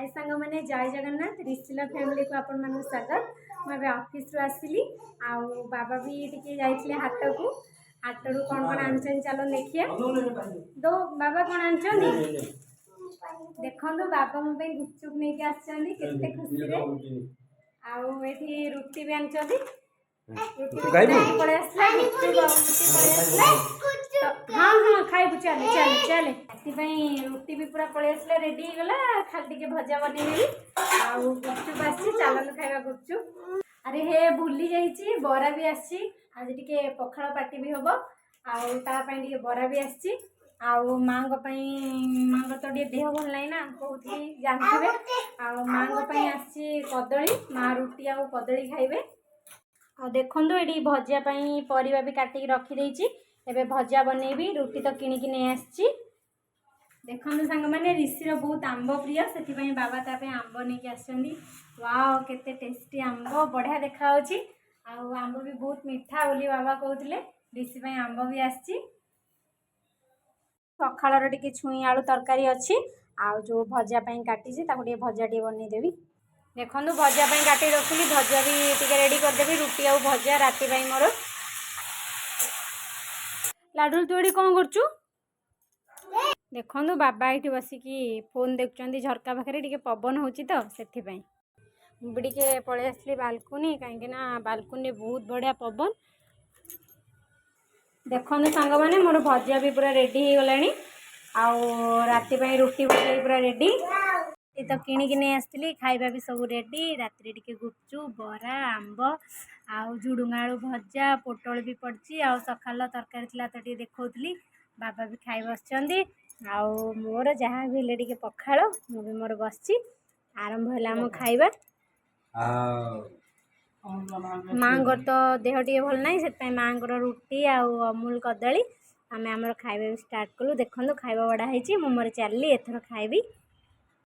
हाय सांग मैंने जय जगन्नाथ रिस्टिला फैमिली को आपण मन स्वागत। मुझे ऑफिस रु आसली आउ बाबा भी टिके जाइए हाट को हाट रू कौन कौन आनछन चलो देखिए दो बाबा कौन आनछन देखो बाबा मो गुपचुप नहीं आसछन केते खुशी रे आउ एठी रुटी भी आनछन रुटी पड़े आसला हाँ हाँ खाइबू चले चले चले रुटी भी पूरा पड़े आसला रेडी गला खाली टिके भजा बनैली आउ गुपचुप आसी चलन खाइबा गुपचुप अरे हे भूली जाइए बरा भी आसी आज टिके पखाड़ पार्टी भी हम आउ तापाई टिके बरा भी आसी आउ माँ तो टे देह भल ना ना बहुत जानते आउ माँ आसी कदली माँ रुटी आउ कदली खाइबे आ देखो ये भजापी परिवा भी काटिक रखीदे एबे भजा बनैबी रुटी तो किणिकी नहीं आसी देखो सांग मैंने ऋषिर बहुत आंब प्रिय से बाबा ताप आंब नहीं आसछंदी वाओ केते टेस्टी आंब बढ़िया देखा आंब भी बहुत मीठा बोली बाबा कहते ऋषि आंब भी आसी सकाळर टिके छुई आलू तरकारी अच्छी आउ जो भजापी काटी भजा टे बनईदेवी देखो भजापी काटी रखी भजा भी टिके रेडी करदेवी रुटी आउ भजा राति मोर लाडू तू ये कौन कर देखो बाबा ये बसिकी फोन देखुं झरका पाखे टे पवन हो तो से मुझे पलि आसली बालकुनी कहीं बालकुनी बहुत बढ़िया पवन देखो सांग मैंने मोर भजा भी पूरा रेडी हो गलानी आउ राति रुटी भजा पूरा रेडी ये तो किणिकी नहीं आसती खाइबा भी सब रेडी राति टिके गुपचुप बरा आंब आउ झुडुंगा आलू भजा पोटल भी पड़ी आउ सकाल तरकारी थी तो देखी बाबा भी खाई बसचंदी आउ मोर जहाँ भी हेल्ले टिके पखाड़ मुझे मोर बस आरंभ है आम खाइबा माँ तो देह टे भल ना से माँ रुटी आउ अमूल कदली आम आमर खाइबा स्टार्ट कलु देखो खाइबा बड़ा है मोर चलली एथर खाइबी।